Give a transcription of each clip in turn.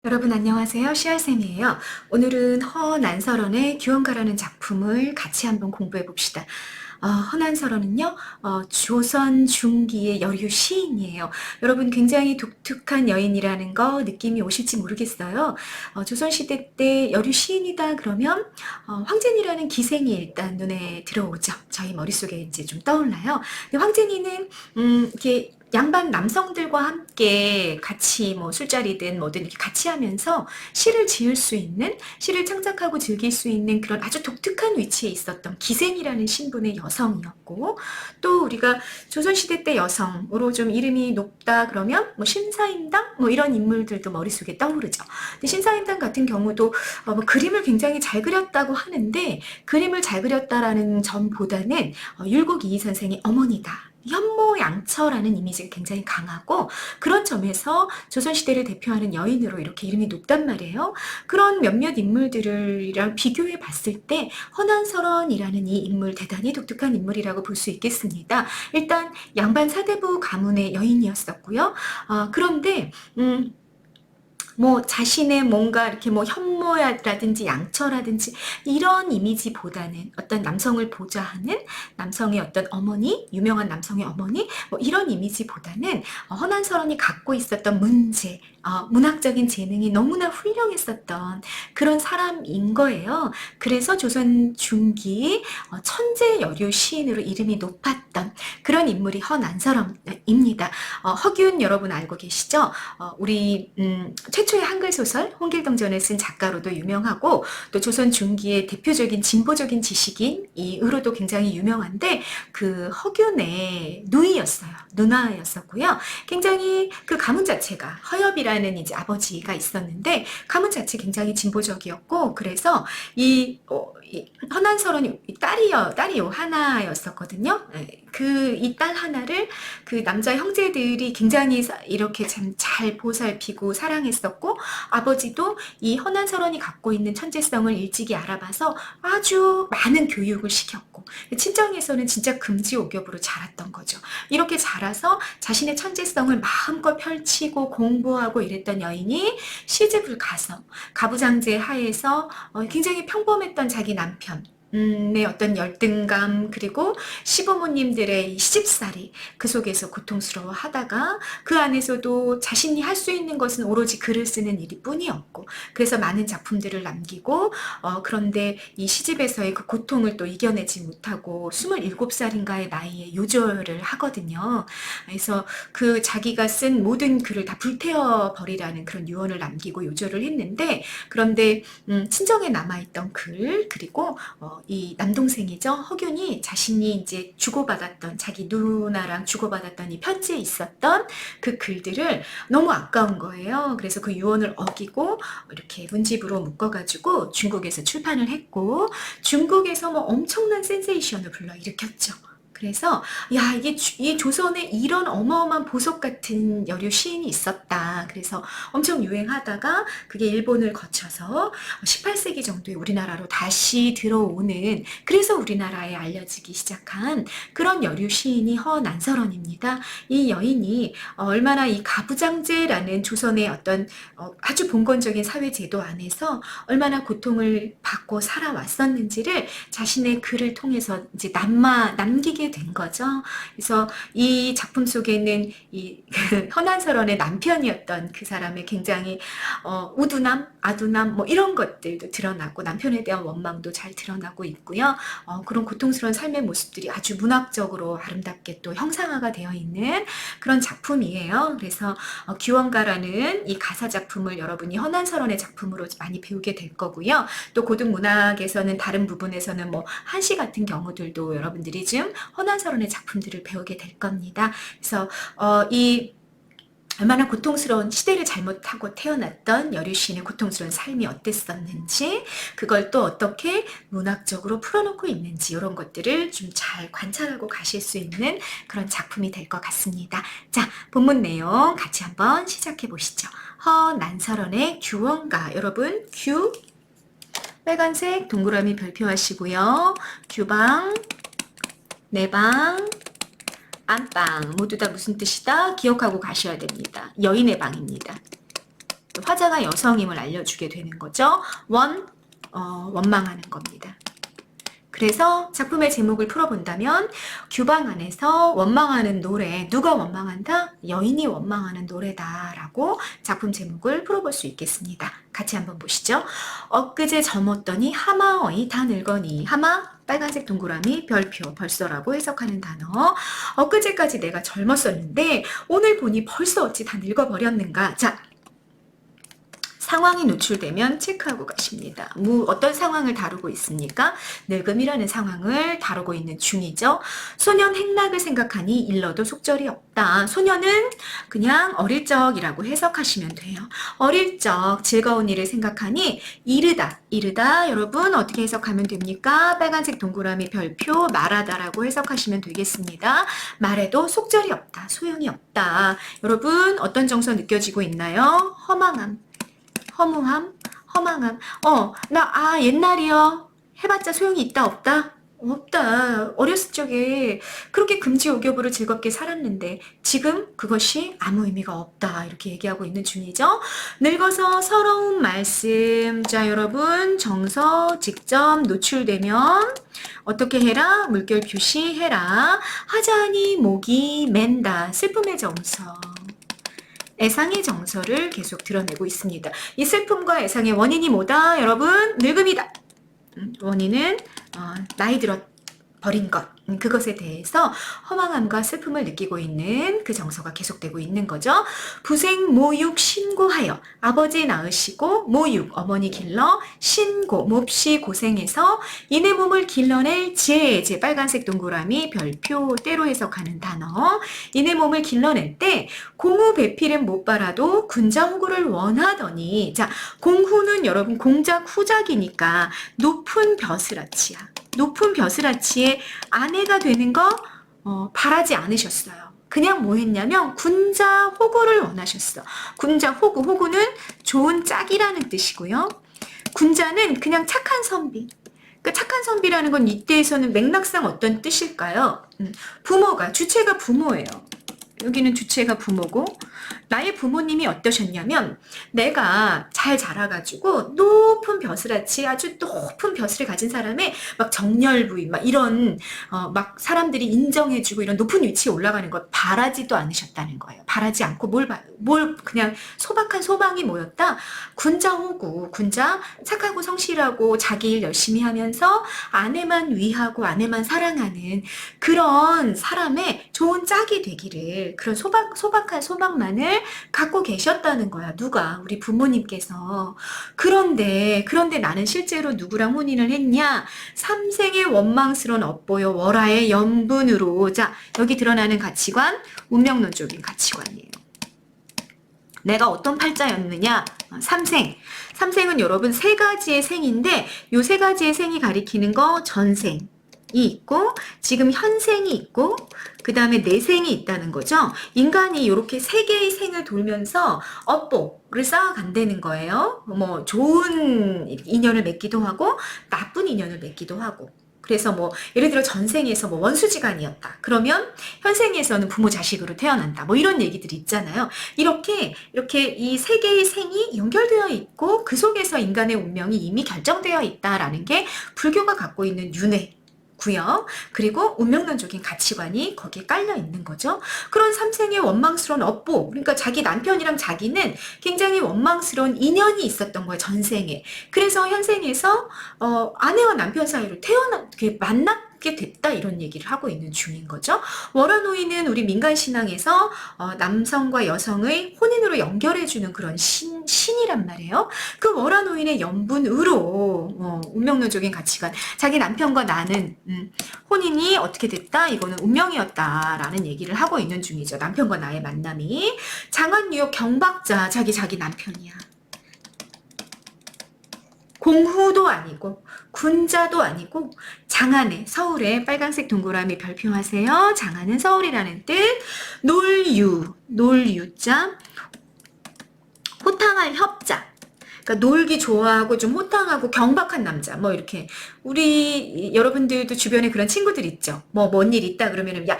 여러분 안녕하세요. 시알쌤이에요. 오늘은 허난설원의 규원가라는 작품을 같이 한번 공부해 봅시다. 허난설원은요, 조선 중기의 여류 시인이에요. 여러분 굉장히 독특한 여인이라는 거 느낌이 오실지 모르겠어요. 조선시대 때 여류 시인이다 그러면 황제니라는 기생이 일단 눈에 들어오죠. 저희 머릿속에 이제 좀 떠올라요. 근데 황제니는 이렇게 양반 남성들과 함께 같이 뭐 술자리든 뭐든 이렇게 같이 하면서 시를 지을 수 있는, 시를 창작하고 즐길 수 있는 그런 아주 독특한 위치에 있었던 기생이라는 신분의 여성이었고, 또 우리가 조선시대 때 여성으로 좀 이름이 높다 그러면 뭐 신사임당 뭐 이런 인물들도 머릿속에 떠오르죠. 근데 신사임당 같은 경우도 뭐 그림을 굉장히 잘 그렸다고 하는데, 그림을 잘 그렸다라는 점보다는 율곡 이이 선생의 어머니다. 현모양처라는 이미지가 굉장히 강하고, 그런 점에서 조선시대를 대표하는 여인으로 이렇게 이름이 높단 말이에요. 그런 몇몇 인물들이랑 비교해 봤을 때 허난설원이라는 이 인물 대단히 독특한 인물이라고 볼 수 있겠습니다. 일단 양반 사대부 가문의 여인이었었고요. 그런데 뭐 자신의 뭔가 이렇게 뭐 현모라든지 양처라든지 이런 이미지보다는 어떤 남성을 보좌하는 남성의 어떤 어머니, 유명한 남성의 어머니 뭐 이런 이미지보다는 허난설원이 갖고 있었던 문제, 문학적인 재능이 너무나 훌륭했었던 그런 사람인 거예요. 그래서 조선 중기 천재 여류 시인으로 이름이 높았던 그런 인물이 허난설원입니다. 허균 여러분 알고 계시죠? 우리 최초의 한글 소설 홍길동전을 쓴 작가로도 유명하고, 또 조선 중기의 대표적인 진보적인 지식인 이으로도 굉장히 유명한데, 그 허균의 누이였어요. 누나였었고요. 굉장히 그 가문 자체가 허엽이라는 이제 아버지가 있었는데, 가문 자체 굉장히 진보적이었고, 그래서 이 허난설원이 딸이요 하나였었거든요. 그 이 딸 하나를 그 남자 형제들이 굉장히 이렇게 참 잘 보살피고 사랑했었고, 아버지도 이 허난설원이 갖고 있는 천재성을 일찍이 알아봐서 아주 많은 교육을 시켰고, 친정에서는 진짜 금지옥엽으로 자랐던 거죠. 이렇게 자라서 자신의 천재성을 마음껏 펼치고 공부하고 이랬던 여인이 시집을 가서 가부장제 하에서 굉장히 평범했던 자기 남편 의 어떤 열등감, 그리고 시부모님들의 시집살이 그 속에서 고통스러워 하다가, 그 안에서도 자신이 할 수 있는 것은 오로지 글을 쓰는 일이 뿐이었고, 그래서 많은 작품들을 남기고, 그런데 이 시집에서의 그 고통을 또 이겨내지 못하고 27살인가의 나이에 요절을 하거든요. 그래서 그 자기가 쓴 모든 글을 다 불태워 버리라는 그런 유언을 남기고 요절을 했는데, 그런데 친정에 남아있던 글, 그리고 이 남동생이죠. 허균이 자신이 이제 주고받았던, 자기 누나랑 주고받았던 이 편지에 있었던 그 글들을 너무 아까운 거예요. 그래서 그 유언을 어기고 이렇게 문집으로 묶어가지고 중국에서 출판을 했고, 중국에서 뭐 엄청난 센세이션을 불러일으켰죠. 그래서 야, 이 조선에 이런 어마어마한 보석 같은 여류 시인이 있었다. 그래서 엄청 유행하다가 그게 일본을 거쳐서 18세기 정도에 우리나라로 다시 들어오는, 그래서 우리나라에 알려지기 시작한 그런 여류 시인이 허난설원입니다. 이 여인이 얼마나 이 가부장제라는 조선의 어떤 아주 봉건적인 사회 제도 안에서 얼마나 고통을 받고 살아왔었는지를 자신의 글을 통해서 이제 남기게 된 거죠. 그래서 이 작품 속에는 이 허난설원의 남편이었던 그 사람의 굉장히 우두남, 아두남 뭐 이런 것들도 드러나고, 남편에 대한 원망도 잘 드러나고 있고요. 그런 고통스러운 삶의 모습들이 아주 문학적으로 아름답게 또 형상화가 되어 있는 그런 작품이에요. 그래서 규원가라는 이 가사 작품을 여러분이 허난설원의 작품으로 많이 배우게 될 거고요. 또 고등 문학에서는 다른 부분에서는 뭐 한시 같은 경우들도 여러분들이 좀 허난설원의 작품들을 배우게 될 겁니다. 그래서 이 얼마나 고통스러운, 시대를 잘못하고 태어났던 여류 시인의 고통스러운 삶이 어땠었는지, 그걸 또 어떻게 문학적으로 풀어놓고 있는지, 이런 것들을 좀 잘 관찰하고 가실 수 있는 그런 작품이 될 것 같습니다. 자, 본문 내용 같이 한번 시작해 보시죠. 허난설원의 규원가. 여러분, 규 빨간색 동그라미 별표하시고요. 규방, 내방, 안방 모두 다 무슨 뜻이다? 기억하고 가셔야 됩니다. 여인의 방입니다. 화자가 여성임을 알려주게 되는 거죠. 원망하는 겁니다. 그래서 작품의 제목을 풀어본다면 규방 안에서 원망하는 노래, 누가 원망한다? 여인이 원망하는 노래다라고 작품 제목을 풀어볼 수 있겠습니다. 같이 한번 보시죠. 엊그제 젊었더니 하마어이 다 늙거니. 하마 빨간색 동그라미 별표 벌써라고 해석하는 단어. 엊그제까지 내가 젊었었는데 오늘 보니 벌써 어찌 다 늙어버렸는가. 자, 상황이 노출되면 체크하고 가십니다. 어떤 상황을 다루고 있습니까? 늙음이라는 상황을 다루고 있는 중이죠. 소년 행락을 생각하니 일러도 속절이 없다. 소년은 그냥 어릴 적이라고 해석하시면 돼요. 어릴 적 즐거운 일을 생각하니 이르다. 이르다 여러분 어떻게 해석하면 됩니까? 빨간색 동그라미 별표 말하다라고 해석하시면 되겠습니다. 말해도 속절이 없다. 소용이 없다. 여러분 어떤 정서 느껴지고 있나요? 허망함. 허무함, 허망함. 옛날이요. 해봤자 소용이 있다, 없다? 없다. 어렸을 적에 그렇게 금지옥엽으로 즐겁게 살았는데 지금 그것이 아무 의미가 없다. 이렇게 얘기하고 있는 중이죠. 늙어서 서러운 말씀. 자, 여러분 정서 직접 노출되면 어떻게 해라? 물결 표시해라. 하자니 목이 맨다. 슬픔의 정서. 애상의 정서를 계속 드러내고 있습니다. 이 슬픔과 애상의 원인이 뭐다? 여러분, 늙음이다. 원인은 나이 들어 버린 것, 그것에 대해서 허망함과 슬픔을 느끼고 있는 그 정서가 계속되고 있는 거죠. 부생 모육 신고하여 아버지 낳으시고 모육 어머니 길러 신고 몹시 고생해서 이내 몸을 길러낼 제 빨간색 동그라미 별표 때로 해석하는 단어. 이내 몸을 길러낼 때 공후 배필은 못 빨아도 군자 호구를 원하더니, 자, 공후는 여러분 공작 후작이니까 높은 벼슬아치야. 높은 벼슬아치의 아내가 되는 거 바라지 않으셨어요. 그냥 뭐 했냐면 군자 호구를 원하셨어. 군자 호구, 호구는 좋은 짝이라는 뜻이고요. 군자는 그냥 착한 선비. 그 착한 선비라는 건 이때에서는 맥락상 어떤 뜻일까요? 부모가, 주체가 부모예요. 여기는 주체가 부모고, 나의 부모님이 어떠셨냐면 내가 잘 자라가지고 높은 벼슬아치, 아주 높은 벼슬을 가진 사람의 막 정렬부인 막 이런 막 사람들이 인정해주고 이런 높은 위치에 올라가는 것 바라지도 않으셨다는 거예요. 바라지 않고 뭘 그냥 소박한 소망이 뭐였다? 군자 호구, 군자 착하고 성실하고 자기 일 열심히 하면서 아내만 위하고 아내만 사랑하는 그런 사람의 좋은 짝이 되기를, 그런 소박한 소망만을 갖고 계셨다는 거야. 누가? 우리 부모님께서. 그런데 나는 실제로 누구랑 혼인을 했냐? 삼생의 원망스러운 업보여 월하의 연분으로. 자, 여기 드러나는 가치관, 운명론적인 가치관이에요. 내가 어떤 팔자였느냐? 삼생. 삼생은 여러분 세 가지의 생인데 요 세 가지의 생이 가리키는 거 전생. 이 있고 지금 현생이 있고 그 다음에 내생이 있다는 거죠. 인간이 이렇게 세 개의 생을 돌면서 업보를 쌓아간다는 거예요. 뭐 좋은 인연을 맺기도 하고 나쁜 인연을 맺기도 하고. 그래서 뭐 예를 들어 전생에서 뭐 원수지간이었다. 그러면 현생에서는 부모 자식으로 태어난다. 뭐 이런 얘기들이 있잖아요. 이렇게 이 세 개의 생이 연결되어 있고 그 속에서 인간의 운명이 이미 결정되어 있다라는 게 불교가 갖고 있는 윤회. 구요. 그리고 운명론적인 가치관이 거기에 깔려 있는 거죠. 그런 삼생의 원망스러운 업보, 그러니까 자기 남편이랑 자기는 굉장히 원망스러운 인연이 있었던 거예요. 전생에. 그래서 현생에서 아내와 남편 사이로 만나게 됐다, 이런 얘기를 하고 있는 중인 거죠. 월화노인은 우리 민간신앙에서 남성과 여성의 혼인으로 연결해주는 그런 신이란 말이에요. 그 월화노인의 연분으로 운명론적인 가치관, 자기 남편과 나는 혼인이 어떻게 됐다? 이거는 운명이었다라는 얘기를 하고 있는 중이죠. 남편과 나의 만남이. 장안유역 경박자, 자기 남편이야. 공후도 아니고 군자도 아니고 장안에, 서울에 빨간색 동그라미 별표하세요. 장안은 서울이라는 뜻. 놀유자, 호탕할 협자. 그러니까 놀기 좋아하고 좀 호탕하고 경박한 남자. 뭐 이렇게 우리 여러분들도 주변에 그런 친구들 있죠. 뭐 뭔 일 있다 그러면은 야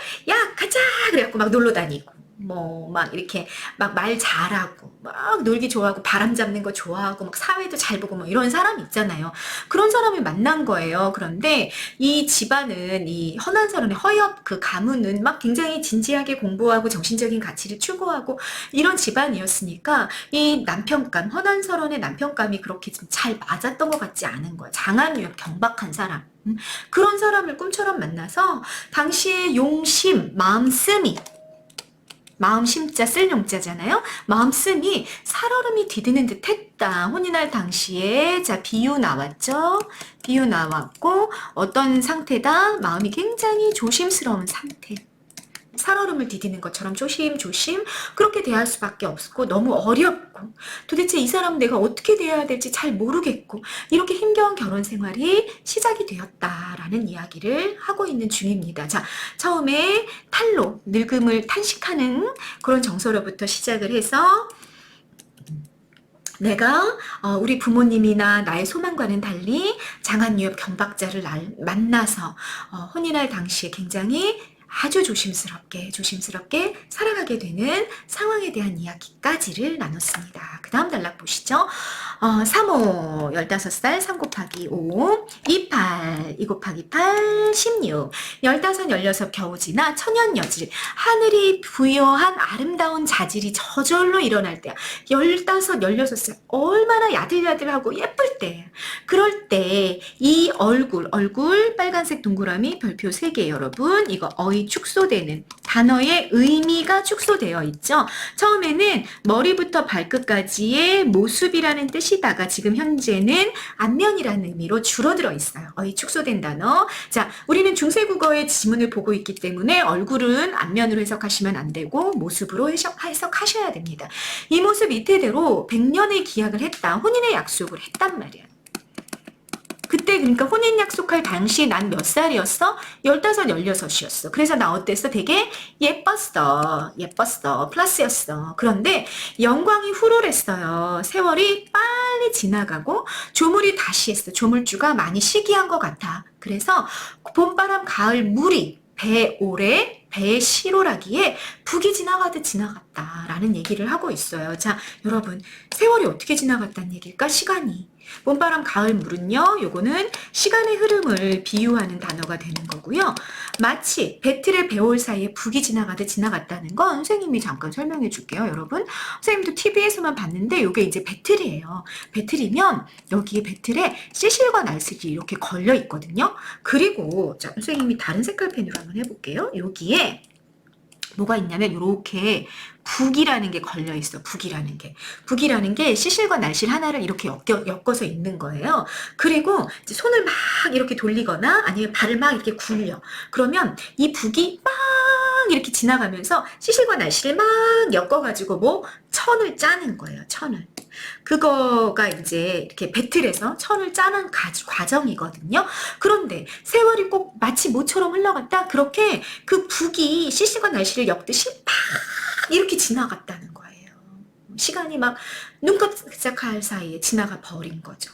가자 그래갖고 막 놀러 다니고. 뭐, 막 이렇게 막 말 잘하고, 막 놀기 좋아하고, 바람 잡는 거 좋아하고, 막 사회도 잘 보고, 뭐 이런 사람 있잖아요. 그런 사람을 만난 거예요. 그런데 이 집안은, 이 허난서른의 허엽 그 가문은 막 굉장히 진지하게 공부하고 정신적인 가치를 추구하고 이런 집안이었으니까 이 남편감, 허난서른의 남편감이 그렇게 좀 잘 맞았던 것 같지 않은 거야. 장한유엽 경박한 사람. 그런 사람을 꿈처럼 만나서 당시에 용심, 마음씀이 마음 심자 쓸 용자잖아요. 마음씀이 살얼음이 디드는 듯 했다. 혼인할 당시에 자 비유 나왔죠. 비유 나왔고 어떤 상태다. 마음이 굉장히 조심스러운 상태. 살얼음을 디디는 것처럼 조심조심 그렇게 대할 수밖에 없고 너무 어렵고 도대체 이 사람 내가 어떻게 대해야 될지 잘 모르겠고 이렇게 힘겨운 결혼 생활이 시작이 되었다라는 이야기를 하고 있는 중입니다. 자, 처음에 탈로 늙음을 탄식하는 그런 정서로부터 시작을 해서 내가 우리 부모님이나 나의 소망과는 달리 장한유엽 경박자를 만나서 혼인할 당시에 굉장히 아주 조심스럽게 살아가게 되는 상황에 대한 이야기까지를 나눴습니다. 그 다음 단락 보시죠. 3호 15살 3 곱하기 5 28 2 곱하기 8 16 15 16 겨우 지나 천연여질 하늘이 부여한 아름다운 자질이 저절로 일어날 때야. 15 16살 얼마나 야들야들하고 예쁠 때 그럴 때 이 얼굴 빨간색 동그라미 별표 3개 여러분 이거 어휘 축소되는 단어의 의미가 축소되어 있죠. 처음에는 머리부터 발끝까지의 모습이라는 뜻이다가 지금 현재는 안면이라는 의미로 줄어들어 있어요. 어휘 축소된 단어. 자, 우리는 중세국어의 지문을 보고 있기 때문에 얼굴은 안면으로 해석하시면 안 되고 모습으로 해석하셔야 됩니다. 이 모습 이태대로 100년의 기약을 했다. 혼인의 약속을 했단 말이야. 그때 그러니까 혼인 약속할 당시에 난 몇 살이었어? 15, 16이었어. 그래서 나 어땠어? 되게 예뻤어. 플러스였어. 그런데 영광이 후롤했어요. 세월이 빨리 지나가고 조물이 다시 했어. 조물주가 많이 시기한 것 같아. 그래서 봄바람, 가을, 무리, 배오래, 배시로라기에 북이 지나가듯 지나갔다라는 얘기를 하고 있어요. 자, 여러분 세월이 어떻게 지나갔다는 얘기일까? 시간이. 봄바람, 가을, 물은요. 요거는 시간의 흐름을 비유하는 단어가 되는 거고요. 마치 배틀의 배올 사이에 북이 지나가듯 지나갔다는 건 선생님이 잠깐 설명해 줄게요. 여러분 선생님도 TV에서만 봤는데 요게 이제 배틀이에요. 배틀이면 여기 배틀에 시실과 날실이 이렇게 걸려 있거든요. 그리고 자, 선생님이 다른 색깔 펜으로 한번 해볼게요. 여기에 뭐가 있냐면 이렇게 북이라는 게 걸려 있어. 북이라는 게 시실과 날실 하나를 이렇게 엮어서 있는 거예요. 그리고 이제 손을 막 이렇게 돌리거나 아니면 발을 막 이렇게 굴려. 그러면 이 북이 막 이렇게 지나가면서 시실과 날실을 막 엮어가지고 뭐 천을 짜는 거예요. 천을. 그거가 이제 이렇게 배틀에서 천을 짜는 과정이거든요. 그런데 세월이 꼭 마치 모처럼 흘러갔다. 그렇게 그 북이 시실과 날실을 엮듯이 막 이렇게 지나갔다는 거예요. 시간이 막 눈깜짝할 사이에 지나가 버린 거죠.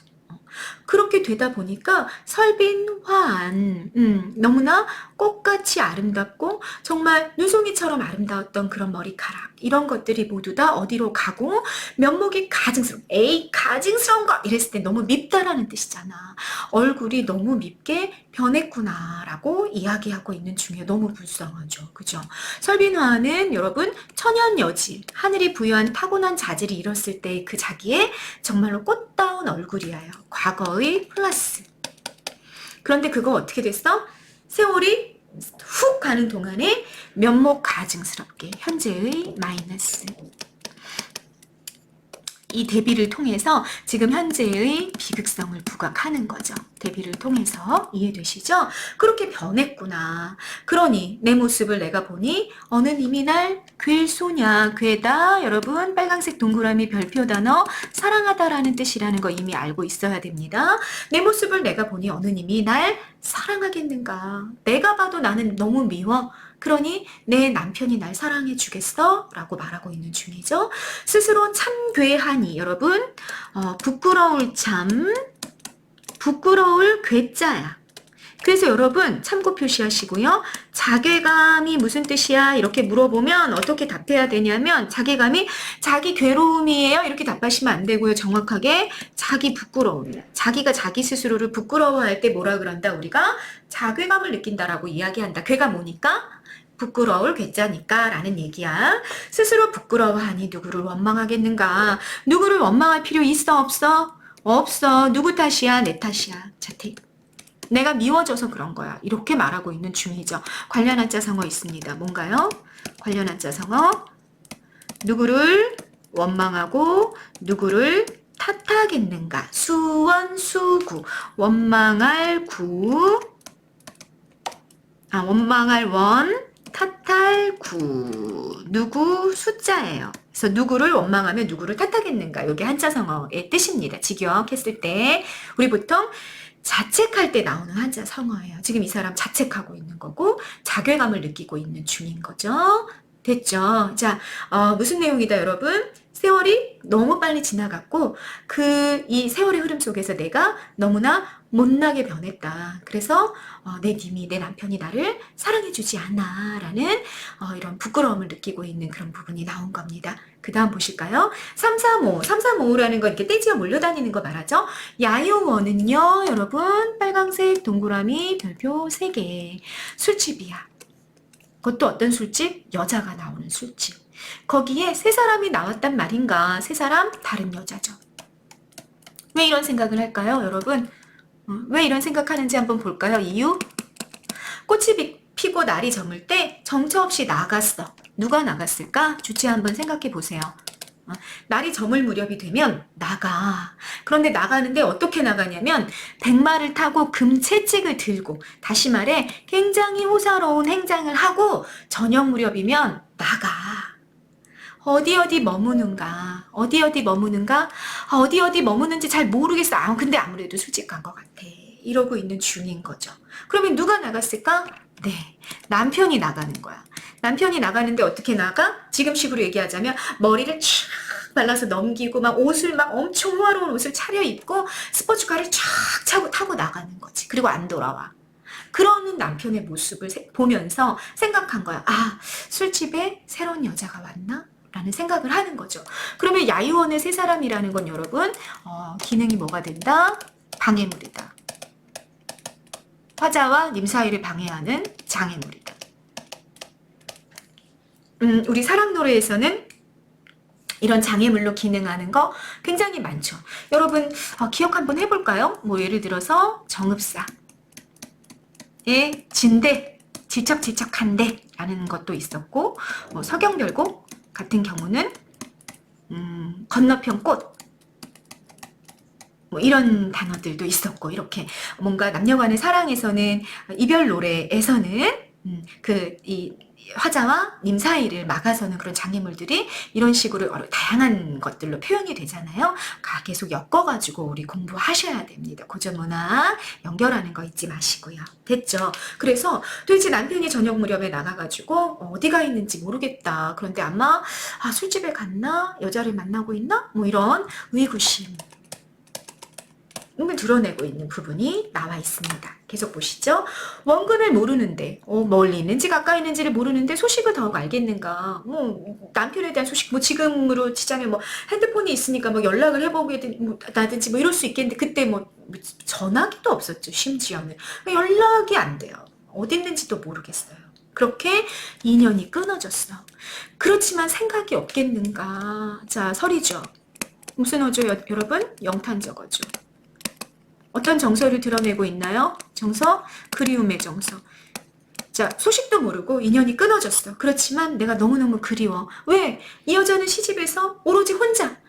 그렇게 되다 보니까 설빈화한 너무나 꽃같이 아름답고 정말 눈송이처럼 아름다웠던 그런 머리카락 이런 것들이 모두 다 어디로 가고 면목이 가증스러운 가증스러운 거 이랬을 때 너무 밉다라는 뜻이잖아. 얼굴이 너무 밉게 변했구나 라고 이야기하고 있는 중에 너무 불쌍하죠. 그죠? 설빈화는 여러분 천연여질 하늘이 부여한 타고난 자질이 잃었을 때 그 자기의 정말로 꽃다운 얼굴이에요. 과거의 플러스. 그런데 그거 어떻게 됐어? 세월이 훅 가는 동안에 면목 가증스럽게 현재의 마이너스. 이 대비를 통해서 지금 현재의 비극성을 부각하는 거죠. 대비를 통해서 이해되시죠? 그렇게 변했구나. 그러니 내 모습을 내가 보니 어느 님이 날 괴소냐 괴다 여러분 빨간색 동그라미 별표 단어 사랑하다라는 뜻이라는 거 이미 알고 있어야 됩니다. 내 모습을 내가 보니 어느 님이 날 사랑하겠는가. 내가 봐도 나는 너무 미워. 그러니 내 남편이 날 사랑해 주겠어? 라고 말하고 있는 중이죠. 스스로 참괴하니 여러분 부끄러울 괴짜야. 그래서 여러분 참고 표시하시고요. 자괴감이 무슨 뜻이야? 이렇게 물어보면 어떻게 답해야 되냐면 자괴감이 자기 괴로움이에요. 이렇게 답하시면 안 되고요. 정확하게 자기 부끄러움이야. 자기가 자기 스스로를 부끄러워할 때 뭐라 그런다? 우리가 자괴감을 느낀다라고 이야기한다. 괴가 뭐니까? 부끄러울 괴짜니까 라는 얘기야. 스스로 부끄러워하니 누구를 원망하겠는가? 누구를 원망할 필요 있어? 없어? 없어. 누구 탓이야? 내 탓이야. 자택. 내가 미워져서 그런 거야. 이렇게 말하고 있는 중이죠. 관련 한자성어 있습니다. 뭔가요? 관련 한자성어. 누구를 원망하고 누구를 탓하겠는가. 수원, 수구. 원망할 구. 원망할 원. 탓할 구. 누구 숫자예요. 그래서 누구를 원망하면 누구를 탓하겠는가. 이게 한자성어의 뜻입니다. 직역했을 때 우리 보통 자책할 때 나오는 한자성어예요. 지금 이 사람 자책하고 있는 거고 자괴감을 느끼고 있는 중인 거죠. 됐죠? 자, 무슨 내용이다 여러분? 세월이 너무 빨리 지나갔고 이 세월의 흐름 속에서 내가 너무나 못나게 변했다. 그래서 내 님이 내 남편이 나를 사랑해주지 않아 라는 이런 부끄러움을 느끼고 있는 그런 부분이 나온 겁니다. 그 다음 보실까요? 335, 335라는 거 이렇게 떼지어 몰려다니는 거 말하죠. 야요원은요 여러분 빨강색 동그라미 별표 3개 술집이야. 그것도 어떤 술집? 여자가 나오는 술집. 거기에 세 사람이 나왔단 말인가? 세 사람 다른 여자죠. 왜 이런 생각을 할까요 여러분? 왜 이런 생각하는지 한번 볼까요? 이유? 꽃이 피고 날이 저물 때 정처 없이 나갔어. 누가 나갔을까? 주체 한번 생각해 보세요. 날이 저물 무렵이 되면 나가. 그런데 나가는데 어떻게 나가냐면 백마를 타고 금채찍을 들고 다시 말해 굉장히 호사로운 행장을 하고 저녁 무렵이면 나가. 어디 머무는가? 어디 머무는가? 어디 머무는지 잘 모르겠어. 근데 아무래도 술집 간 것 같아. 이러고 있는 중인 거죠. 그러면 누가 나갔을까? 네, 남편이 나가는 거야. 남편이 나가는데 어떻게 나가? 지금식으로 얘기하자면 머리를 쫙 발라서 넘기고 막 옷을 막 엄청 호화로운 옷을 차려입고 스포츠카를 쫙 타고 나가는 거지. 그리고 안 돌아와. 그러는 남편의 모습을 보면서 생각한 거야. 술집에 새로운 여자가 왔나? 라는 생각을 하는 거죠. 그러면 야유원의 세 사람이라는 건 여러분 기능이 뭐가 된다? 방해물이다. 화자와 님 사이를 방해하는 장애물이다. 우리 사랑 노래에서는 이런 장애물로 기능하는 거 굉장히 많죠. 여러분 기억 한번 해볼까요? 뭐 예를 들어서 정읍사 예, 진대, 질척질척한데 라는 것도 있었고 뭐 서경별곡 같은 경우는 건너편 꽃 뭐 이런 단어들도 있었고 이렇게 뭔가 남녀간의 사랑에서는 이별 노래에서는 이 화자와 님 사이를 막아서는 그런 장애물들이 이런 식으로 다양한 것들로 표현이 되잖아요. 계속 엮어가지고 우리 공부하셔야 됩니다. 고전문화 연결하는 거 잊지 마시고요. 됐죠? 그래서 도대체 남편이 저녁 무렵에 나가가지고 어디가 있는지 모르겠다. 그런데 아마 술집에 갔나? 여자를 만나고 있나? 뭐 이런 의구심 을 드러내고 있는 부분이 나와 있습니다. 계속 보시죠. 원근을 모르는데 멀리 있는지 가까이 있는지를 모르는데 소식을 더욱 알겠는가. 남편에 대한 소식 지금으로 치자면 핸드폰이 있으니까 연락을 해보겠다든지 이럴 수 있겠는데 그때 전화기도 없었죠. 심지어는 연락이 안 돼요. 어디 있는지도 모르겠어요. 그렇게 인연이 끊어졌어. 그렇지만 생각이 없겠는가. 자, 설이죠. 무슨 어조 여러분? 영탄적어죠. 어떤 정서를 드러내고 있나요? 정서? 그리움의 정서. 자, 소식도 모르고 인연이 끊어졌어. 그렇지만 내가 너무너무 그리워. 왜? 이 여자는 시집에서 오로지 혼자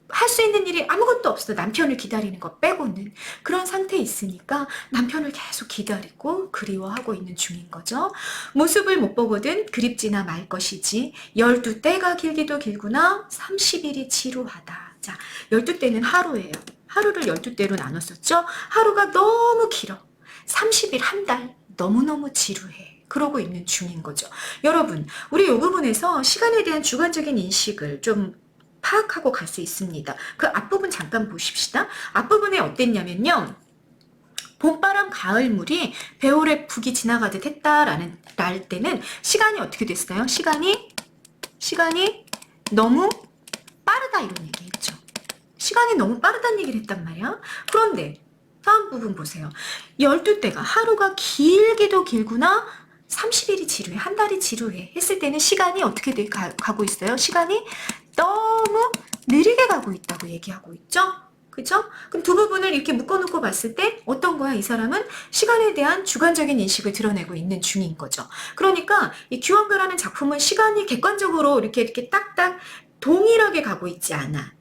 할 수 있는 일이 아무것도 없어. 남편을 기다리는 것 빼고는. 그런 상태에 있으니까 남편을 계속 기다리고 그리워하고 있는 중인 거죠. 모습을 못 보거든 그립지나 말 것이지. 12때가 길기도 길구나 30일이 지루하다. 자, 12때는 하루예요. 하루를 12때로 나눴었죠. 하루가 너무 길어. 30일, 한 달 너무너무 지루해. 그러고 있는 중인 거죠. 여러분, 우리 이 부분에서 시간에 대한 주관적인 인식을 좀 파악하고 갈 수 있습니다. 그 앞부분 잠깐 보십시다. 앞부분에 어땠냐면요. 봄바람 가을물이 배올의 북이 지나가듯 했다라는 날 때는 시간이 어떻게 됐어요? 시간이 너무 빠르다 이런 얘기했죠. 시간이 너무 빠르다는 얘기를 했단 말이야. 그런데 다음 부분 보세요. 12대가 하루가 길기도 길구나. 30일이 지루해. 한 달이 지루해. 했을 때는 시간이 어떻게 가고 있어요? 시간이 너무 느리게 가고 있다고 얘기하고 있죠. 그죠? 그럼 두 부분을 이렇게 묶어놓고 봤을 때 어떤 거야? 이 사람은 시간에 대한 주관적인 인식을 드러내고 있는 중인 거죠. 그러니까 이 규원가라는 작품은 시간이 객관적으로 이렇게 딱딱 동일하게 가고 있지 않아.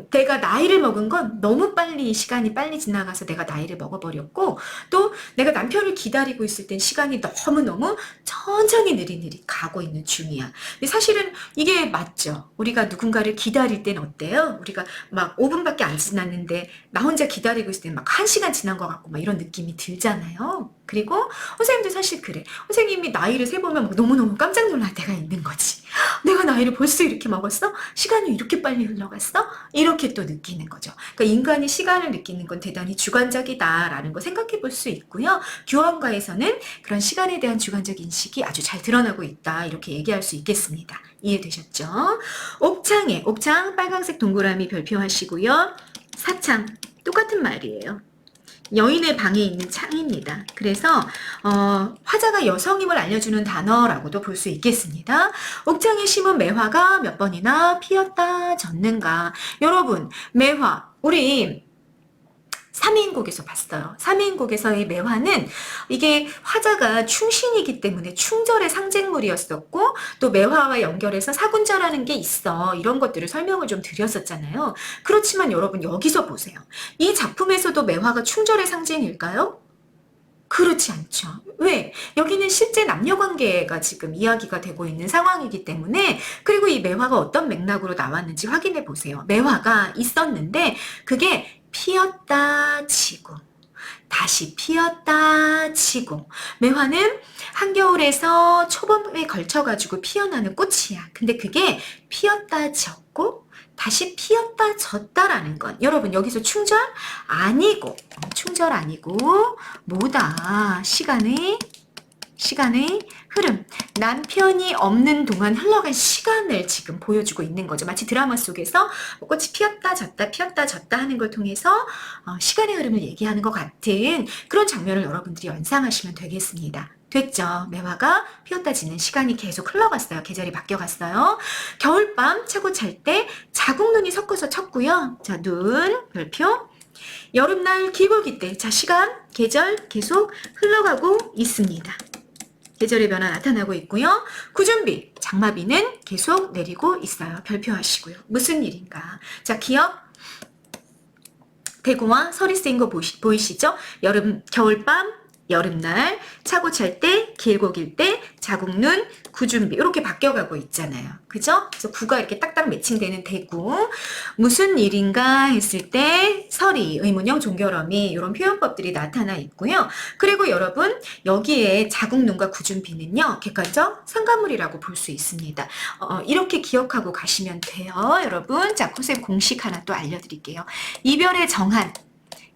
내가 나이를 먹은 건 너무 빨리 시간이 빨리 지나가서 내가 나이를 먹어버렸고 또 내가 남편을 기다리고 있을 땐 시간이 너무너무 천천히 느릿느릿 가고 있는 중이야. 근데 사실은 이게 맞죠. 우리가 누군가를 기다릴 땐 어때요? 우리가 막 5분밖에 안 지났는데 나 혼자 기다리고 있을 땐 막 1시간 지난 것 같고 막 이런 느낌이 들잖아요. 그리고 선생님도 사실 그래. 선생님이 나이를 세보면 막 너무너무 깜짝 놀랄 때가 있는 거지. 내가 나이를 벌써 이렇게 먹었어? 시간이 이렇게 빨리 흘러갔어? 이렇게 또 느끼는 거죠. 그러니까 인간이 시간을 느끼는 건 대단히 주관적이다라는 거 생각해 볼 수 있고요. 규원가에서는 그런 시간에 대한 주관적 인식이 아주 잘 드러나고 있다. 이렇게 얘기할 수 있겠습니다. 이해되셨죠? 옥창 빨간색 동그라미 별표하시고요. 사창 똑같은 말이에요. 여인의 방에 있는 창입니다. 그래서 화자가 여성임을 알려주는 단어라고도 볼 수 있겠습니다. 옥창에 심은 매화가 몇 번이나 피었다 졌는가. 여러분 매화 우리 3인곡에서 봤어요. 3인곡에서의 매화는 이게 화자가 충신이기 때문에 충절의 상징물이었었고 또 매화와 연결해서 사군자라는 게 있어. 이런 것들을 설명을 좀 드렸었잖아요. 그렇지만 여러분 여기서 보세요. 이 작품에서도 매화가 충절의 상징일까요? 그렇지 않죠. 왜? 여기는 실제 남녀관계가 지금 이야기가 되고 있는 상황이기 때문에 그리고 이 매화가 어떤 맥락으로 나왔는지 확인해 보세요. 매화가 있었는데 그게 피었다 치고 다시 피었다 치고 매화는 한겨울에서 초봄에 걸쳐가지고 피어나는 꽃이야. 근데 그게 피었다 졌고 다시 피었다 졌다라는 건 여러분 여기서 충절 아니고 뭐다 시간의 흐름 남편이 없는 동안 흘러간 시간을 지금 보여주고 있는 거죠. 마치 드라마 속에서 꽃이 피었다 졌다 하는 걸 통해서 시간의 흐름을 얘기하는 것 같은 그런 장면을 여러분들이 연상하시면 되겠습니다. 됐죠? 매화가 피었다 지는 시간이 계속 흘러갔어요. 계절이 바뀌어갔어요. 겨울밤 차고 찰 때 자국눈이 섞어서 쳤고요. 자, 눈 별표 여름날 기울기 때 자 시간 계절 계속 흘러가고 있습니다. 계절의 변화 나타나고 있고요. 구준비, 장마비는 계속 내리고 있어요. 별표하시고요. 무슨 일인가? 자, 기억. 대구와 설이 쓰인 거 보이시죠? 겨울밤, 여름날, 차고 찰 때, 길고 길 때, 자국눈, 구준비 이렇게 바뀌어가고 있잖아요. 그죠? 그래서 구가 이렇게 딱딱 매칭되는 대구. 무슨 일인가 했을 때 설이, 의문형, 종결어미 이런 표현법들이 나타나 있고요. 그리고 여러분 여기에 자국눈과 구준비는요. 객관적 상관물이라고 볼 수 있습니다. 이렇게 기억하고 가시면 돼요. 여러분 자 컨셉 공식 하나 또 알려드릴게요. 이별의 정한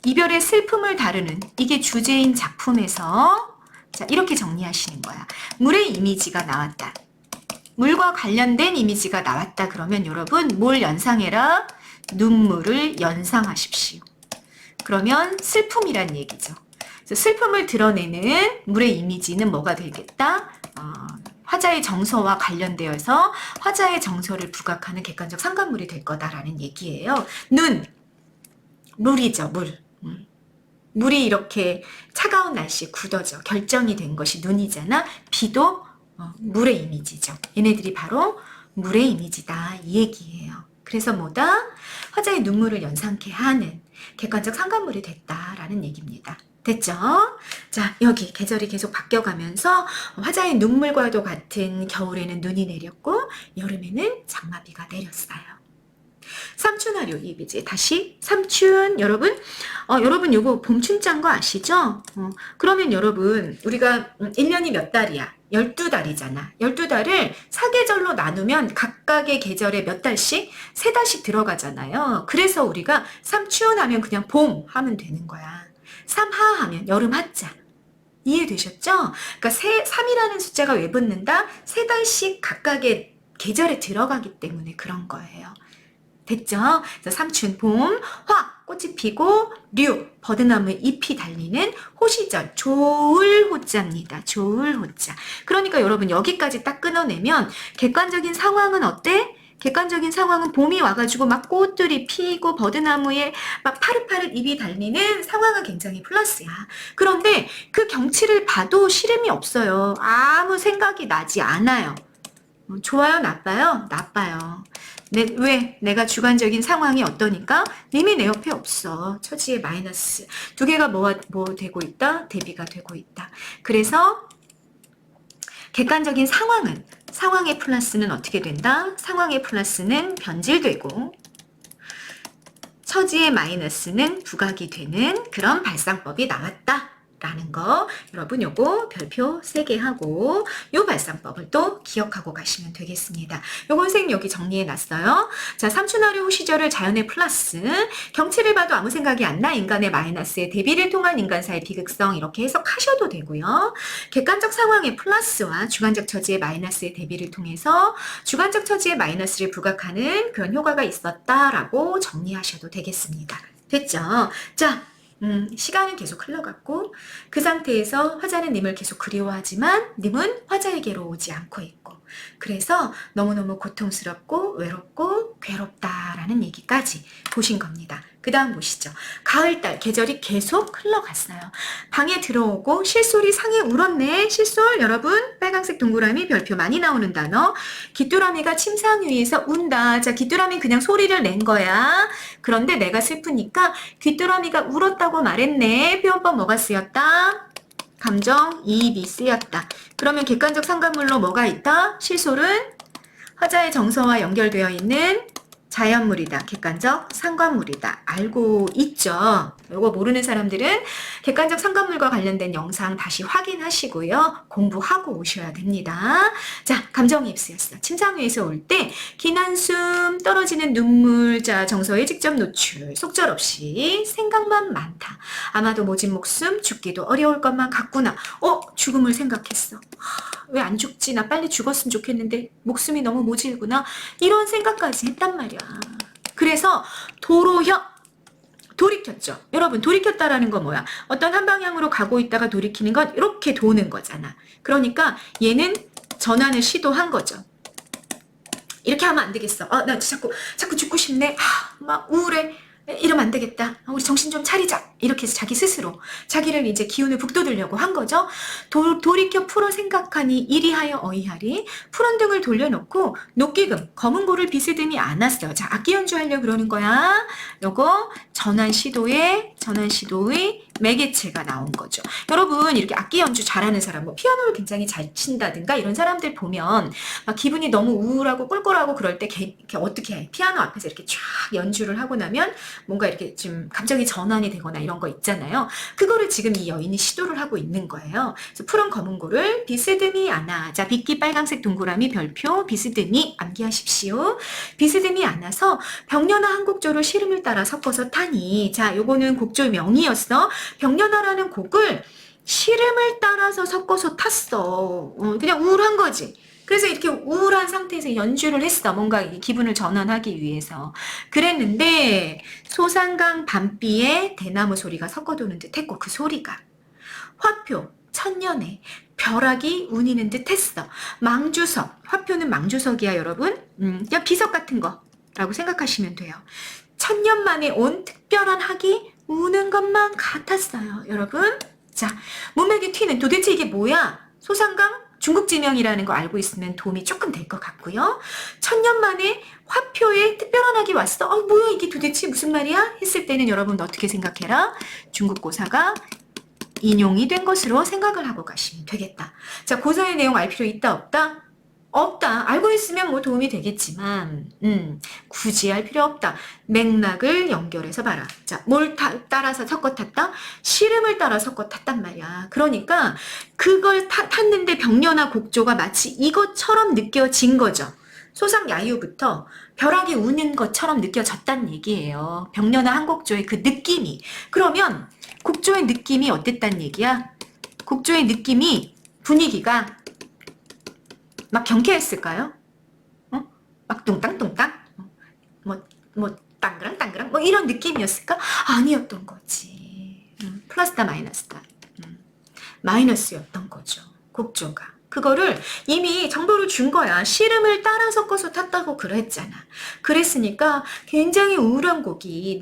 이별의 슬픔을 다루는 이게 주제인 작품에서 자 이렇게 정리하시는 거야. 물의 이미지가 나왔다. 물과 관련된 이미지가 나왔다. 그러면 여러분 뭘 연상해라? 눈물을 연상하십시오. 그러면 슬픔이란 얘기죠. 그래서 슬픔을 드러내는 물의 이미지는 뭐가 되겠다? 화자의 정서와 관련되어서 화자의 정서를 부각하는 객관적 상관물이 될 거다라는 얘기예요. 눈, 물이죠. 물이 이렇게 차가운 날씨에 굳어져 결정이 된 것이 눈이잖아. 비도 물의 이미지죠. 얘네들이 바로 물의 이미지다 이 얘기예요. 그래서 뭐다? 화자의 눈물을 연상케 하는 객관적 상관물이 됐다라는 얘기입니다. 됐죠? 자, 여기 계절이 계속 바뀌어가면서 화자의 눈물과도 같은 겨울에는 눈이 내렸고 여름에는 장마비가 내렸어요. 삼춘하류 이미지 다시 삼춘 여러분 여러분 요거 봄춘자인 거 아시죠? 그러면 여러분 우리가 1년이 몇 달이야? 12달이잖아. 12달을 사계절로 나누면 각각의 계절에 몇 달씩? 3달씩 들어가잖아요. 그래서 우리가 삼춘 하면 그냥 봄 하면 되는 거야. 삼하 하면 여름 하자. 이해되셨죠? 그러니까 3이라는 숫자가 왜 붙는다? 3달씩 각각의 계절에 들어가기 때문에 그런 거예요. 됐죠? 그래서 삼춘, 봄, 화, 꽃이 피고, 류, 버드나무에 잎이 달리는 호시절, 조을호자입니다. 조을호자. 그러니까 여러분 여기까지 딱 끊어내면 객관적인 상황은 어때? 객관적인 상황은 봄이 와가지고 막 꽃들이 피고 버드나무에 막 파릇파릇 잎이 달리는 상황은 굉장히 플러스야. 그런데 그 경치를 봐도 시름이 없어요. 아무 생각이 나지 않아요. 좋아요? 나빠요? 나빠요. 왜? 내가 주관적인 상황이 어떠니까? 님이 내 옆에 없어. 처지의 마이너스. 두 개가 뭐 되고 있다? 대비가 되고 있다. 그래서 객관적인 상황의 플러스는 어떻게 된다? 상황의 플러스는 변질되고 처지의 마이너스는 부각이 되는 그런 발상법이 나왔다. 라는 거 여러분 요거 별표 3개 하고 요 발상법을 또 기억하고 가시면 되겠습니다. 요건 선생님 여기 정리해 놨어요. 자, 삼춘하류 호시절을 자연의 플러스, 경치를 봐도 아무 생각이 안 나 인간의 마이너스에 대비를 통한 인간사의 비극성 이렇게 해석하셔도 되고요. 객관적 상황의 플러스와 주관적 처지의 마이너스의 대비를 통해서 주관적 처지의 마이너스를 부각하는 그런 효과가 있었다라고 정리하셔도 되겠습니다. 됐죠? 자, 시간은 계속 흘러갔고 그 상태에서 화자는 님을 계속 그리워하지만 님은 화자에게로 오지 않고 있고 그래서 너무너무 고통스럽고 외롭고 괴롭다라는 얘기까지 보신 겁니다. 그 다음 보시죠. 가을달 계절이 계속 흘러갔어요. 방에 들어오고 실솔이 상에 울었네. 실솔 여러분 빨간색 동그라미 별표 많이 나오는 단어. 귀뚜라미가 침상 위에서 운다. 자, 귀뚜라미 그냥 소리를 낸 거야. 그런데 내가 슬프니까 귀뚜라미가 울었다고 말했네. 표현법 뭐가 쓰였다? 감정 이입이 쓰였다. 그러면 객관적 상관물로 뭐가 있다? 실솔은 화자의 정서와 연결되어 있는 자연물이다. 객관적 상관물이다. 알고 있죠? 이거 모르는 사람들은 객관적 상관물과 관련된 영상 다시 확인하시고요. 공부하고 오셔야 됩니다. 자, 감정이입 쓰였어. 침상 위에서 올 때 기난숨, 떨어지는 눈물, 자, 정서에 직접 노출, 속절없이 생각만 많다. 아마도 모진 목숨, 죽기도 어려울 것만 같구나. 죽음을 생각했어. 왜 안 죽지? 나 빨리 죽었으면 좋겠는데 목숨이 너무 모질구나. 이런 생각까지 했단 말이야. 그래서 돌이켰죠. 여러분 돌이켰다라는 건 뭐야? 어떤 한 방향으로 가고 있다가 돌이키는 건 이렇게 도는 거잖아. 그러니까 얘는 전환을 시도한 거죠. 이렇게 하면 안 되겠어. 나 자꾸 죽고 싶네. 막 우울해. 이러면 안 되겠다. 우리 정신 좀 차리자. 이렇게 해서 자기 스스로 자기를 이제 기운을 북돋으려고 한 거죠. 돌이켜 풀어 생각하니 이리하여 어이하리. 푸른 등을 돌려놓고 녹기금 검은 고를 비스듬히 안았어요. 자, 악기 연주하려고 그러는 거야. 요거 전환 시도의 매개체가 나온 거죠. 여러분 이렇게 악기 연주 잘하는 사람, 뭐 피아노를 굉장히 잘 친다든가 이런 사람들 보면 막 기분이 너무 우울하고 꿀꿀하고 그럴 때 이렇게 어떻게 해? 피아노 앞에서 이렇게 쫙 연주를 하고 나면 뭔가 이렇게 좀 감정이 전환이 되거나 이런 거 있잖아요. 그거를 지금 이 여인이 시도를 하고 있는 거예요. 그래서 푸른 검은 고를 비스듬히 안아. 자, 빗기 빨강색 동그라미 별표 비스듬히 암기하십시오. 비스듬히 안아서 병년아 한 곡조를 시름을 따라 섞어서 타니. 자, 요거는 곡조 명이었어. 병년아라는 곡을 시름을 따라서 섞어서 탔어. 그냥 우울한 거지. 그래서 이렇게 우울한 상태에서 연주를 했어. 뭔가 기분을 전환하기 위해서. 그랬는데 소상강 밤비에 대나무 소리가 섞어도는 듯 했고 그 소리가 화표, 천년에 벼락이 운이는 듯 했어. 망주석, 화표는 망주석이야 여러분. 그냥 비석 같은 거라고 생각하시면 돼요. 천년 만에 온 특별한 학이 우는 것만 같았어요. 여러분. 자, 몸에게 튀는 도대체 이게 뭐야? 소상강 중국 지명이라는 거 알고 있으면 도움이 조금 될 것 같고요. 천년 만에 화표에 특별한 학이 왔어. 뭐야 이게 도대체 무슨 말이야? 했을 때는 여러분 어떻게 생각해라? 중국 고사가 인용이 된 것으로 생각을 하고 가시면 되겠다. 자, 고사의 내용 알 필요 있다 없다? 없다. 알고 있으면 뭐 도움이 되겠지만 굳이 할 필요 없다. 맥락을 연결해서 봐라. 자, 뭘 따라서 섞어 탔다? 시름을 따라 섞어 탔단 말이야. 그러니까 그걸 탔는데 병년아 곡조가 마치 이것처럼 느껴진 거죠. 소상야유부터 벼락이 우는 것처럼 느껴졌단 얘기예요. 병려나 한곡조의 그 느낌이. 그러면 곡조의 느낌이 어땠단 얘기야? 곡조의 느낌이 분위기가 막 경쾌했을까요? 막 뚱땅뚱땅? 땅그랑땅그랑? 이런 느낌이었을까? 아니었던 거지. 플러스다 마이너스다. 마이너스였던 거죠. 곡조가. 그거를 이미 정보를 준 거야. 시름을 따라 섞어서 탔다고 그랬잖아. 그랬으니까 굉장히 우울한 곡이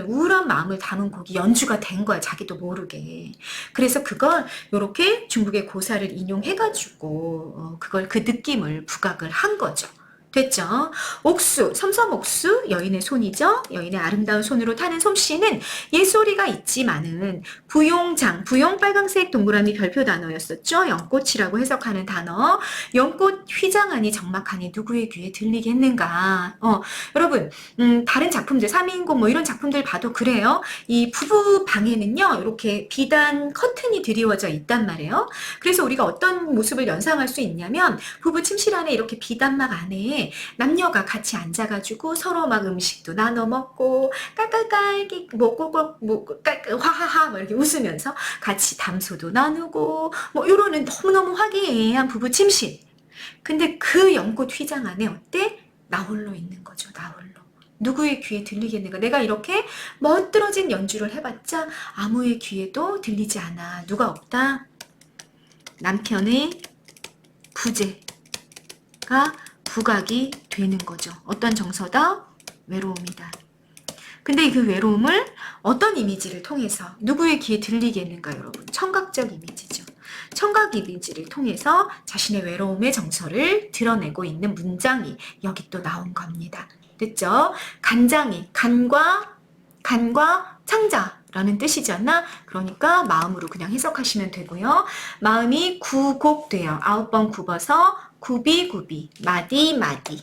우울한 마음을 담은 곡이 연주가 된 거야. 자기도 모르게. 그래서 그걸 요렇게 중국의 고사를 인용해가지고 그걸 그 느낌을 부각을 한 거죠. 됐죠? 옥수, 섬섬옥수, 여인의 손이죠. 여인의 아름다운 손으로 타는 솜씨는 옛소리가 있지만은 부용 빨강색 동그라미 별표 단어였었죠. 연꽃이라고 해석하는 단어. 연꽃 휘장하니 적막하니 누구의 귀에 들리겠는가. 여러분 다른 작품들 3인공 이런 작품들 봐도 그래요. 이 부부 방에는요. 이렇게 비단 커튼이 드리워져 있단 말이에요. 그래서 우리가 어떤 모습을 연상할 수 있냐면 부부 침실 안에 이렇게 비단막 안에 남녀가 같이 앉아가지고 서로 막 음식도 나눠 먹고 깔깔깔 화하하 이렇게 웃으면서 같이 담소도 나누고 이러는 너무너무 화기애애한 부부 침실. 근데 그 연꽃 휘장 안에 어때? 나 홀로 있는 거죠. 나 홀로. 누구의 귀에 들리겠는가? 내가 이렇게 멋들어진 연주를 해봤자 아무의 귀에도 들리지 않아. 누가 없다? 남편의 부재가 부각이 되는 거죠. 어떤 정서다? 외로움이다. 근데 그 외로움을 어떤 이미지를 통해서 누구의 귀에 들리겠는가 여러분? 청각적 이미지죠. 청각 이미지를 통해서 자신의 외로움의 정서를 드러내고 있는 문장이 여기 또 나온 겁니다. 됐죠? 간장이 간과 창자라는 뜻이잖아. 그러니까 마음으로 그냥 해석하시면 되고요. 마음이 구곡돼요. 9번 굽어서 구비구비, 마디마디.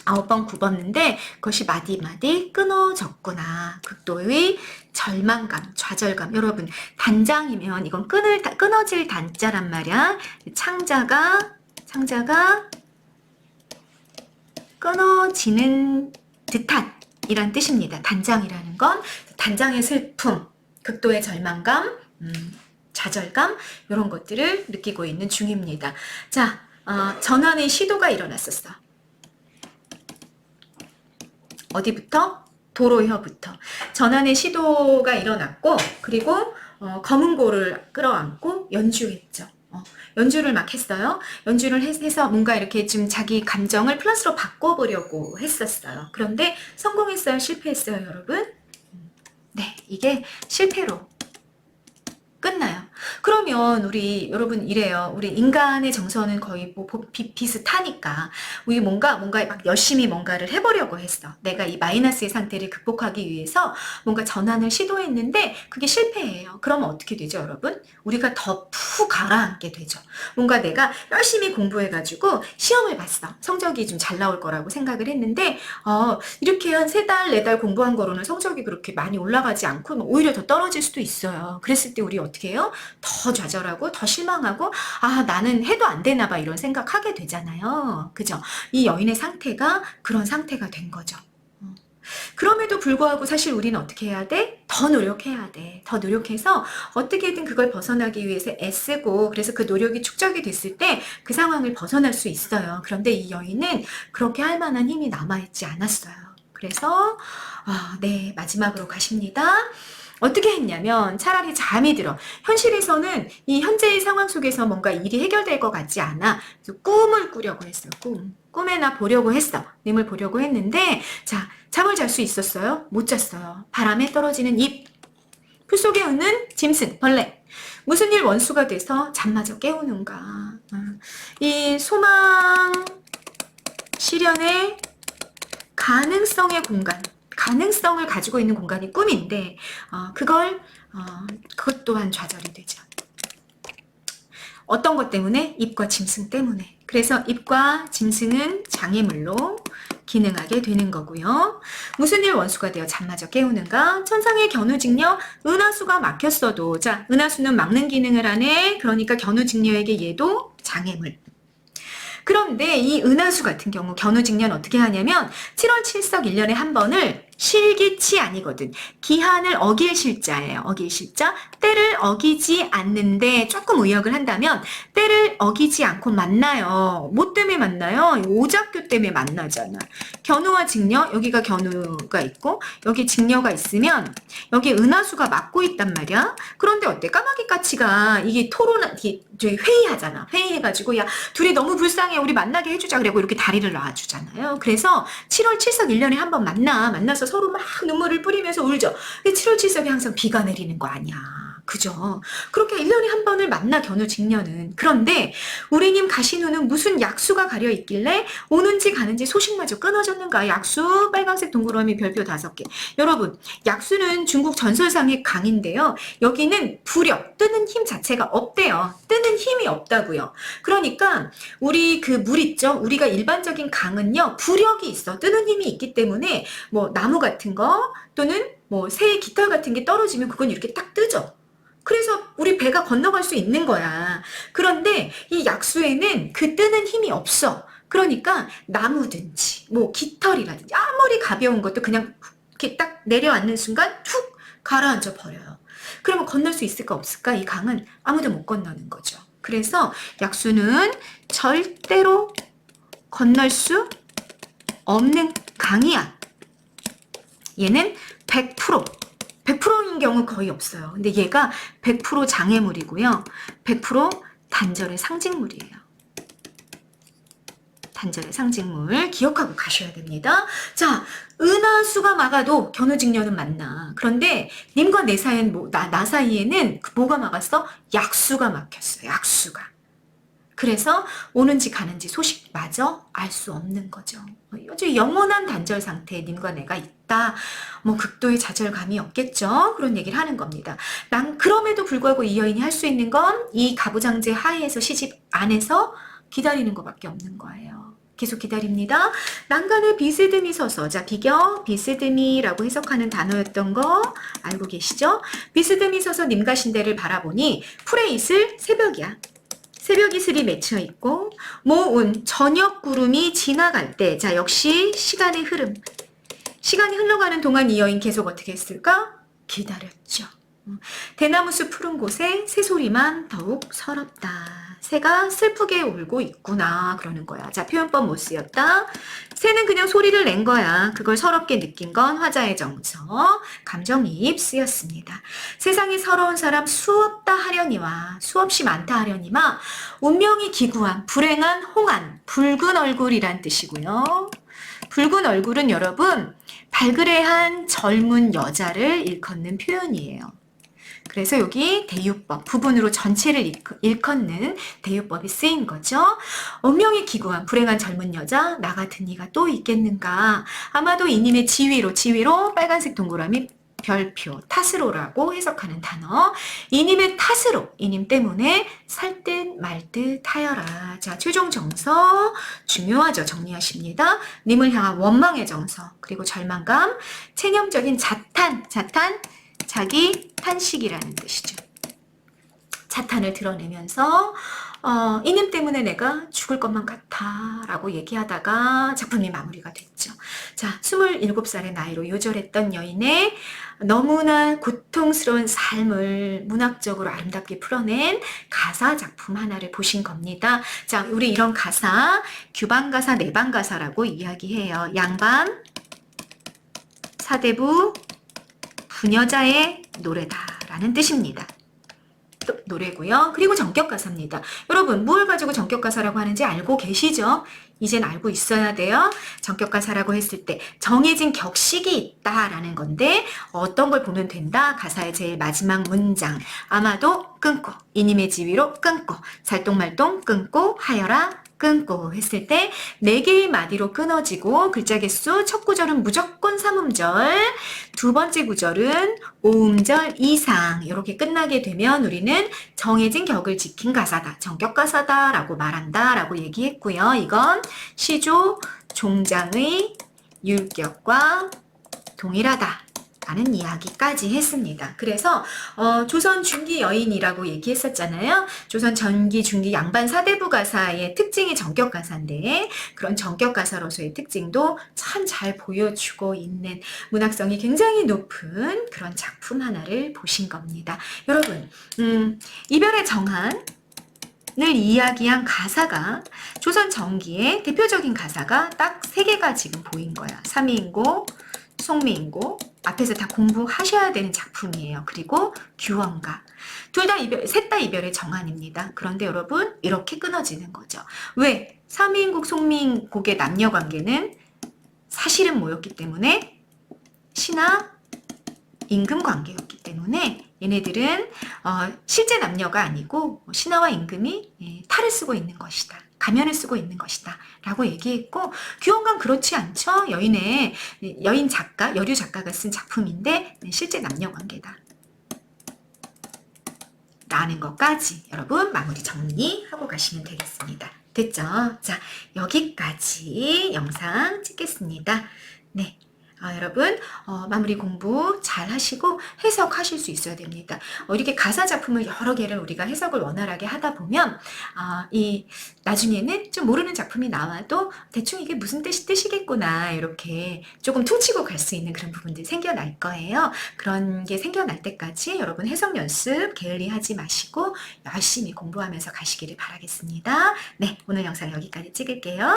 9번 굽었는데 그것이 마디마디 끊어졌구나. 극도의 절망감, 좌절감. 여러분 단장이면 이건 끊어질 단자란 말이야. 창자가 끊어지는 듯한 이란 뜻입니다. 단장이라는 건 단장의 슬픔, 극도의 절망감, 좌절감 이런 것들을 느끼고 있는 중입니다. 자, 전환의 시도가 일어났었어. 어디부터? 도로혀부터. 전환의 시도가 일어났고 그리고 검은고를 끌어안고 연주했죠. 연주를 막 했어요. 연주를 해서 뭔가 이렇게 좀 자기 감정을 플러스로 바꿔보려고 했었어요. 그런데 성공했어요? 실패했어요, 여러분? 네, 이게 실패로 끝나요. 그러면 여러분 이래요. 우리 인간의 정서는 거의 비슷하니까 우리 뭔가 막 열심히 뭔가를 해보려고 했어. 내가 이 마이너스의 상태를 극복하기 위해서 뭔가 전환을 시도했는데 그게 실패예요. 그러면 어떻게 되죠, 여러분? 우리가 더 푹 가라앉게 되죠. 뭔가 내가 열심히 공부해가지고 시험을 봤어. 성적이 좀 잘 나올 거라고 생각을 했는데 이렇게 한 3달, 4달 공부한 거로는 성적이 그렇게 많이 올라가지 않고 오히려 더 떨어질 수도 있어요. 그랬을 때 우리 어떻게 해요? 더 좌절하고 더 실망하고 나는 해도 안 되나 봐 이런 생각하게 되잖아요. 그죠? 이 여인의 상태가 그런 상태가 된 거죠. 그럼에도 불구하고 사실 우리는 어떻게 해야 돼? 더 노력해야 돼. 더 노력해서 어떻게든 그걸 벗어나기 위해서 애쓰고 그래서 그 노력이 축적이 됐을 때 그 상황을 벗어날 수 있어요. 그런데 이 여인은 그렇게 할 만한 힘이 남아있지 않았어요. 그래서 네, 마지막으로 가십니다. 어떻게 했냐면 차라리 잠이 들어. 현실에서는 이 현재의 상황 속에서 뭔가 일이 해결될 것 같지 않아. 그래서 꿈을 꾸려고 했어요. 꿈에나 보려고 했어. 님을 보려고 했는데 자, 잠을 잘 수 있었어요? 못 잤어요. 바람에 떨어지는 잎, 풀 속에 웃는 짐승, 벌레. 무슨 일 원수가 돼서 잠마저 깨우는가. 이 소망 실현의 가능성의 공간, 가능성을 가지고 있는 공간이 꿈인데 그것 또한 좌절이 되죠. 어떤 것 때문에? 잎과 짐승 때문에. 그래서 잎과 짐승은 장애물로 기능하게 되는 거고요. 무슨 일 원수가 되어 잠마저 깨우는가? 천상의 견우직녀, 은하수가 막혔어도 자, 은하수는 막는 기능을 하네. 그러니까 견우직녀에게 얘도 장애물. 그런데 이 은하수 같은 경우 견우직년 어떻게 하냐면 7월 7석 1년에 한 번을 실기치 아니거든. 기한을 어길 실자예요. 어길 실자. 때를 어기지 않는데 조금 의역을 한다면 때를 어기지 않고 만나요. 뭐 때문에 만나요? 오작교 때문에 만나잖아. 견우와 직녀, 여기가 견우가 있고 여기 직녀가 있으면 여기 은하수가 맞고 있단 말이야. 그런데 어때? 까마귀까치가 이게 저희 회의하잖아. 회의해가지고 야 둘이 너무 불쌍해. 우리 만나게 해주자. 그리고 이렇게 다리를 놔주잖아요. 그래서 7월 7석 1년에 한 번 만나서 서로 막 눈물을 뿌리면서 울죠. 7월 7석에 항상 비가 내리는 거 아니야. 그죠? 그렇게 1년에 한 번을 만나 견우 직녀는. 그런데 우리님 가시누는 무슨 약수가 가려 있길래 오는지 가는지 소식마저 끊어졌는가. 약수 빨간색 동그라미 별표 5개. 여러분 약수는 중국 전설상의 강인데요. 여기는 부력 뜨는 힘 자체가 없대요. 뜨는 힘이 없다고요. 그러니까 우리 그 물 있죠. 우리가 일반적인 강은요. 부력이 있어. 뜨는 힘이 있기 때문에 뭐 나무 같은 거 또는 뭐 새 깃털 같은 게 떨어지면 그건 이렇게 딱 뜨죠. 그래서 우리 배가 건너갈 수 있는 거야. 그런데 이 약수에는 그 뜨는 힘이 없어. 그러니까 나무든지 뭐 깃털이라든지 아무리 가벼운 것도 그냥 이렇게 딱 내려앉는 순간 툭 가라앉아 버려요. 그러면 건널 수 있을까 없을까? 이 강은 아무도 못 건너는 거죠. 그래서 약수는 절대로 건널 수 없는 강이야. 얘는 100%인 경우 거의 없어요. 근데 얘가 100% 장애물이고요. 100% 단절의 상징물이에요. 단절의 상징물 기억하고 가셔야 됩니다. 자, 은하수가 막아도 견우직녀는 만나. 그런데 님과 내 사이엔 나 사이에는 뭐가 막았어? 약수가 막혔어. 약수가. 그래서 오는지 가는지 소식마저 알 수 없는 거죠. 아주 영원한 단절 상태에 님과 내가 있다. 뭐 극도의 좌절감이 없겠죠. 그런 얘기를 하는 겁니다. 난 그럼에도 불구하고 이 여인이 할 수 있는 건 이 가부장제 하에서 시집 안에서 기다리는 것밖에 없는 거예요. 계속 기다립니다. 난간에 비스듬히 서서 자 비경 비스듬히라고 해석하는 단어였던 거 알고 계시죠? 비스듬히 서서 님 가신 데를 바라보니 풀의 이슬 새벽이야. 새벽 이슬이 맺혀 있고 모운 저녁 구름이 지나갈 때 자 역시 시간의 흐름 시간이 흘러가는 동안 이 여인 계속 어떻게 했을까? 기다렸죠. 대나무숲 푸른 곳에 새소리만 더욱 서럽다. 새가 슬프게 울고 있구나 그러는 거야. 자 표현법 못 쓰였다. 새는 그냥 소리를 낸 거야. 그걸 서럽게 느낀 건 화자의 정서 감정이입 쓰였습니다. 세상에 서러운 사람 수없다 하려니와 수없이 많다 하려니와 운명이 기구한 불행한 홍안 붉은 얼굴이란 뜻이고요. 붉은 얼굴은 여러분 발그레한 젊은 여자를 일컫는 표현이에요. 그래서 여기 대유법 부분으로 전체를 일컫는 대유법이 쓰인 거죠. 운명이 기구한 불행한 젊은 여자 나 같은 이가 또 있겠는가. 아마도 이님의 지위로 빨간색 동그라미 별표 탓으로라고 해석하는 단어 이님의 탓으로 이님 때문에 살 듯 말 듯 하여라. 자 최종 정서 중요하죠. 정리하십니다. 님을 향한 원망의 정서 그리고 절망감 체념적인 자탄 자기 탄식이라는 뜻이죠. 자탄을 드러내면서 이님 때문에 내가 죽을 것만 같아 라고 얘기하다가 작품이 마무리가 됐죠. 자, 27살의 나이로 요절했던 여인의 너무나 고통스러운 삶을 문학적으로 아름답게 풀어낸 가사 작품 하나를 보신 겁니다. 자, 우리 이런 가사 규방가사, 내방가사라고 이야기해요. 양반, 사대부, 부녀자의 노래다라는 뜻입니다. 또 노래고요. 그리고 전격가사입니다. 여러분 뭘 가지고 전격가사라고 하는지 알고 계시죠? 이젠 알고 있어야 돼요. 전격가사라고 했을 때 정해진 격식이 있다라는 건데 어떤 걸 보면 된다? 가사의 제일 마지막 문장 아마도 끊고 이님의 지위로 끊고 살똥말똥 끊고 하여라 끊고 했을 때 4개의 마디로 끊어지고 글자 개수 첫 구절은 무조건 3음절 두 번째 구절은 5음절 이상 이렇게 끝나게 되면 우리는 정해진 격을 지킨 가사다. 전격가사다 라고 말한다 라고 얘기했고요. 이건 시조 종장의 율격과 동일하다 라는 이야기까지 했습니다. 그래서 조선 중기 여인이라고 얘기했었잖아요. 조선 전기, 중기 양반 사대부 가사의 특징이 전격 가사인데 그런 전격 가사로서의 특징도 참 잘 보여주고 있는 문학성이 굉장히 높은 그런 작품 하나를 보신 겁니다. 여러분, 이별의 정한을 이야기한 가사가 조선 전기의 대표적인 가사가 딱 3개가 지금 보인 거야. 삼위인고, 송미인고, 앞에서 다 공부하셔야 되는 작품이에요. 그리고 규원가. 셋 다 이별의 정한입니다. 그런데 여러분, 이렇게 끊어지는 거죠. 왜? 삼위인국, 송미인국의 남녀 관계는 사실은 뭐였기 때문에? 신하, 임금 관계였기 때문에 얘네들은 실제 남녀가 아니고 신하와 임금이 탈을 쓰고 있는 것이다. 가면을 쓰고 있는 것이다. 라고 얘기했고 규원간 그렇지 않죠. 여인 작가, 여류 작가가 쓴 작품인데 실제 남녀 관계다. 라는 것까지 여러분 마무리 정리하고 가시면 되겠습니다. 됐죠? 자, 여기까지 영상 찍겠습니다. 네. 여러분 마무리 공부 잘 하시고 해석하실 수 있어야 됩니다. 이렇게 가사 작품을 여러 개를 우리가 해석을 원활하게 하다 보면 나중에는 좀 모르는 작품이 나와도 대충 이게 무슨 뜻이겠구나 이렇게 조금 퉁치고 갈 수 있는 그런 부분들이 생겨날 거예요. 그런 게 생겨날 때까지 여러분 해석 연습 게을리하지 마시고 열심히 공부하면서 가시기를 바라겠습니다. 네, 오늘 영상 여기까지 찍을게요.